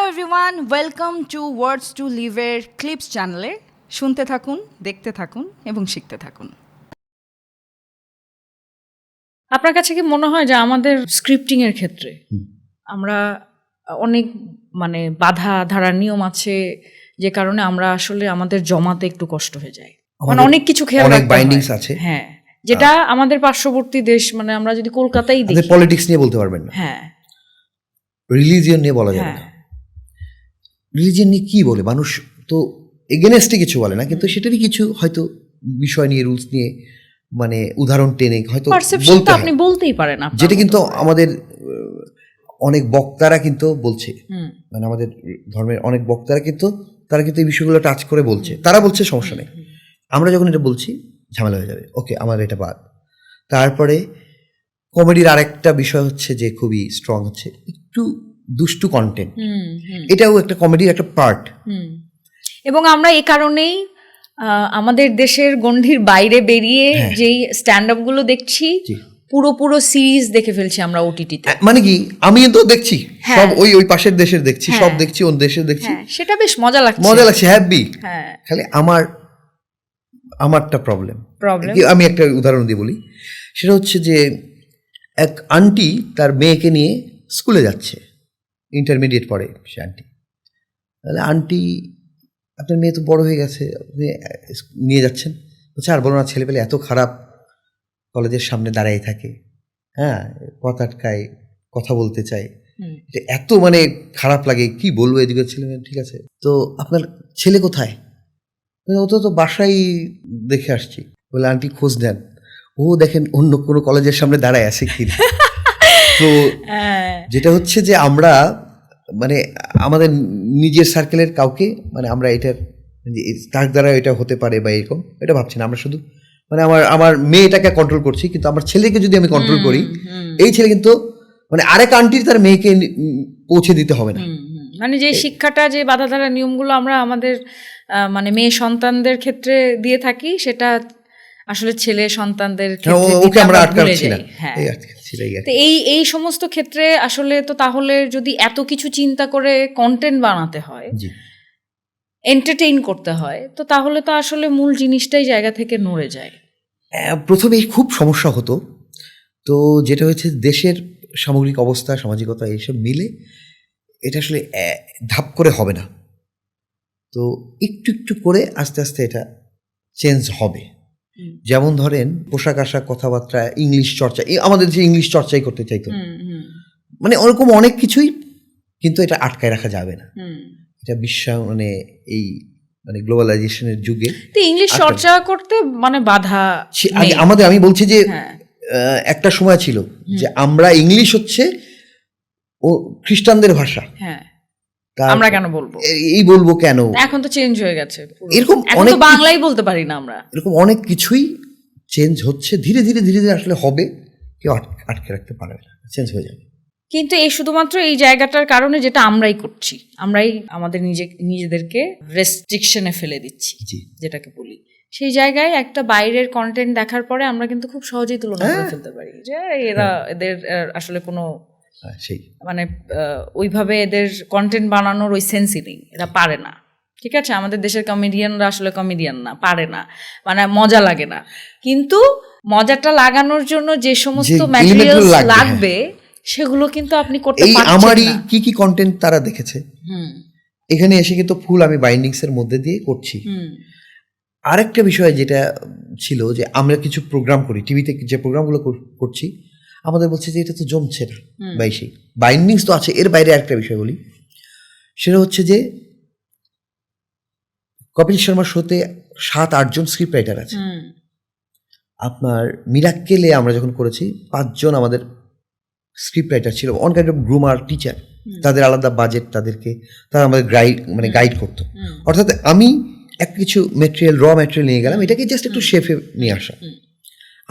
Hello everyone, welcome to words to লিভের clips চ্যানেলে। শুনতে থাকুন, দেখতে থাকুন এবং শিখতে থাকুন। আপনার কাছে কি মনে হয় যে আমাদের স্ক্রিপ্টিং এর ক্ষেত্রে আমরা অনেক বাধা ধারার নিয়ম আছে, যে কারণে আমরা আসলে আমাদের জমাতে একটু কষ্ট হয়ে যায়, অনেক কিছু খেয়াল অনেক রাখতে বাইন্ডিংস হয়। আছে, হ্যাঁ, যেটা আমাদের পার্শ্ববর্তী দেশ, আমরা যদি কলকাতায় দেখি, পলিটিক্স নিয়ে বলতে পারবেন না, হ্যাঁ, রিলিজিয়ন নিয়ে বলা যাবে না। রিলিজিয়ন নিয়ে কি বলে মানুষ, তো এগেনস্টে কিছু বলে না, কিন্তু সেটারই কিছু হয়তো বিষয় নিয়ে, রুলস নিয়ে, উদাহরণ টেনে হয়তো বলতে হয়, আপনি বলতেই পারেন, যেটা কিন্তু আমাদের অনেক বক্তারা কিন্তু বলছে, আমাদের ধর্মের অনেক বক্তারা কিন্তু তারা কিন্তু এই বিষয়গুলো টাচ করে বলছে, তারা বলছে সমস্যা নেই। আমরা যখন এটা বলছি ঝামেলা হয়ে যাবে, ওকে আমাদের এটা বাদ। তারপরে কমেডির আরেকটা বিষয় হচ্ছে যে খুবই স্ট্রং হচ্ছে একটু দুষ্টু কন্টেন্ট, এটাও একটা কমেডির একটা পার্ট। এবং আমরা এই কারণেই আমাদের দেশের গণ্ডির বাইরে বেরিয়ে যেই স্ট্যান্ড আপ গুলো দেখছি, পুরো সিরিজ দেখে ফেলছি আমরা ওটিটিতে। মানে কি, আমি তো দেখছি সব ওই পাশের দেশের দেখছি, সব দেখছি, ওই দেশের দেখছি, সেটা বেশ মজা লাগছে, হ্যাপি। খালি আমারটা প্রবলেম। আমি একটা উদাহরণ দিয়ে বলি, সেটা হচ্ছে যে এক আন্টি তার মেয়েকে নিয়ে স্কুলে যাচ্ছে, ইন্টারমিডিয়েট পড়ে সে আন্টি। তাহলে আন্টি, আপনার মেয়ে তো বড় হয়ে গেছে, আপনি নিয়ে যাচ্ছেন, বলছে আর বলো না, ছেলে পেলে এত খারাপ, কলেজের সামনে দাঁড়িয়ে থাকে, হ্যাঁ, কথা আটকায়, কথা বলতে চায়, এত খারাপ লাগে, কি বলবো। এদিকে ছেলে মেয়ে ঠিক আছে, তো আপনার ছেলে কোথায়? ও তো বাসায় দেখে আসছি। বলে আন্টি খোঁজ নেন, ও দেখেন অন্য কোনো কলেজের সামনে দাঁড়ায় আছে কি। তো যেটা হচ্ছে যে আমরা আমাদের নিজের সার্কেলের কাউকে আমরা এটার তার দ্বারা এটা হতে পারে বা এরকম এটা ভাবছি না। আমরা শুধু আমার মেয়েটাকে কন্ট্রোল করছি, কিন্তু আমার ছেলেকে যদি আমি কন্ট্রোল করি, এই ছেলে কিন্তু আরেক আন্টির তার মেয়েকে পৌঁছে দিতে হবে না। যে শিক্ষাটা, যে বাধা ধারা নিয়মগুলো আমরা আমাদের মেয়ে সন্তানদের ক্ষেত্রে দিয়ে থাকি, সেটা আসলে ছেলে সন্তানদের ক্ষেত্রে আমরা আটকাচ্ছি না। তো এই সমস্ত ক্ষেত্রে আসলে তো তাহলে যদি এত কিছু চিন্তা করে কন্টেন্ট বানাতে হয়, এন্টারটেইন করতে হয়, তো তাহলে তো আসলে মূল জিনিসটাই জায়গা থেকে নড়ে যায়। প্রথমে খুব সমস্যা হতো, তো যেটা হয়েছে দেশের সামগ্রিক অবস্থা, সামাজিকতা এইসব মিলে এটা আসলে ধাপ করে হবে না, তো একটু একটু করে আস্তে আস্তে এটা চেঞ্জ হবে। যেমন ধরেন পোশাক আশাক, কথাবার্তা, ইংলিশ চর্চা, আমাদের যে ইংলিশ চর্চাই করতে চাইতো, ওরকম অনেক কিছুই, কিন্তু এটা আটকায় রাখা যাবে না। এটা বিশ্ব এই গ্লোবালাইজেশনের যুগে ইংলিশ চর্চা করতে বাধা আমাদের, আমি বলছি যে একটা সময় ছিল যে আমরা ইংলিশ হচ্ছে ও খ্রিস্টানদের ভাষা, আমরা কেন বলবো, এই বলবো কেন, এখন তো চেঞ্জ হয়ে গেছে, এরকম অনেক বাংলাই বলতে পারি না আমরা, এরকম অনেক কিছুই চেঞ্জ হচ্ছে, ধীরে ধীরে ধীরে ধীরে আসলে হবে, কেউ আটকে রাখতে পারবে না, চেঞ্জ হয়ে যাবে। কিন্তু এই শুধুমাত্র এই জায়গাটার কারণে যেটা আমরাই করছি, আমরাই আমাদের নিজেদেরকে রেস্ট্রিকশনে ফেলে দিচ্ছি, যেটাকে বলি, সেই জায়গায় একটা বাইরের কন্টেন্ট দেখার পরে আমরা কিন্তু খুব সহজেই তুলনা করে ফেলতে পারি যে এদের আসলে কোনো ওইভাবে এদের কন্টেন্ট বানানোর ওই সেন্সই নেই, এরা পারে না। ঠিক আছে, আমাদের দেশের কমেডিয়ানরা আসলে কমেডিয়ান না, পারে না, মজা লাগে না, কিন্তু মজাটা লাগানোর জন্য যে সমস্ত ম্যাটেরিয়ালস লাগবে সেগুলো কিন্তু আপনি করতে পারছেন না। আমারই কি কি কন্টেন্ট তারা দেখেছে, এখানে এসে কিন্তু ফুল আমি বাইন্ডিংস এর মধ্যে দিয়ে করছি। আরেকটা বিষয় যেটা ছিল যে আমরা কিছু প্রোগ্রাম করি, টিভিতে যে প্রোগ্রামগুলো করছি, আমাদের বলছে যে এটা তো জমছে না, বাইন্ডিংস তো আছে। এর বাইরে আরেকটা বিষয় বলি, সেটা হচ্ছে যে কপিল শর্মার শোতে 7-8 জন স্ক্রিপ্ট রাইটার আছে। আপনার মিরাক্কেলে আমরা যখন করেছি 5 জন আমাদের স্ক্রিপ্ট রাইটার ছিল, on kind of groomer teacher, তাদের আলাদা বাজেট, তারা আমাদের গাইড করতো। অর্থাৎ আমি কিছু ম্যাটেরিয়াল, র ম্যাটেরিয়াল নিয়ে গেলাম, এটাকে জাস্ট একটু শেফে নিয়ে আসা।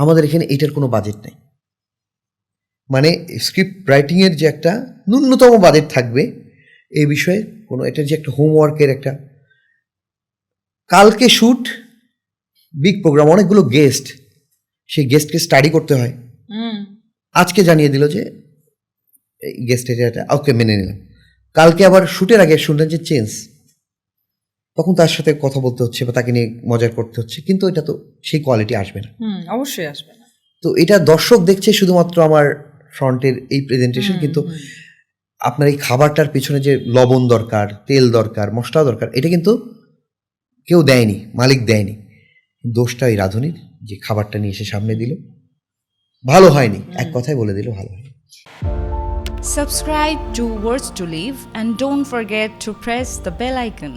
আমাদের এখানে এটার কোনো বাজেট নেই, স্ক্রিপ্ট রাইটিং এর যে একটা ন্যূনতম বাজেট থাকবে এই বিষয়ে কোনো, এটার যে একটা হোমওয়ার্কের একটা, কালকে শুট, বিগ প্রোগ্রাম, অনেকগুলো গেস্ট, সেই গেস্টকে স্টাডি করতে হয়। আজকে জানিয়ে দিল যে গেস্ট এটা, ওকে মেনে নিলাম, কালকে আবার শ্যুটের আগে শুনলেন যে চেঞ্জ, তখন তার সাথে কথা বলতে হচ্ছে বা তাকে নিয়ে মজা করতে হচ্ছে, কিন্তু এটা তো সেই কোয়ালিটি আসবে না। অবশ্যই আসবে না। তো এটা দর্শক দেখছে শুধুমাত্র আমার ফ্রন্টের এই প্রেজেন্টেশন, কিন্তু আপনার এই খাবারটার পিছনে যে লবণ দরকার, তেল দরকার, মশলা দরকার, এটা কিন্তু কেউ দেয়নি, মালিক দেয়নি। দোষটা এই রাঁধুনির, যে খাবারটা নিয়ে এসে সামনে দিল, ভালো হয়নি, এক কথায় বলে দিল ভালো হয়নি। Subscribe to Words to Live and don't forget to press the bell icon.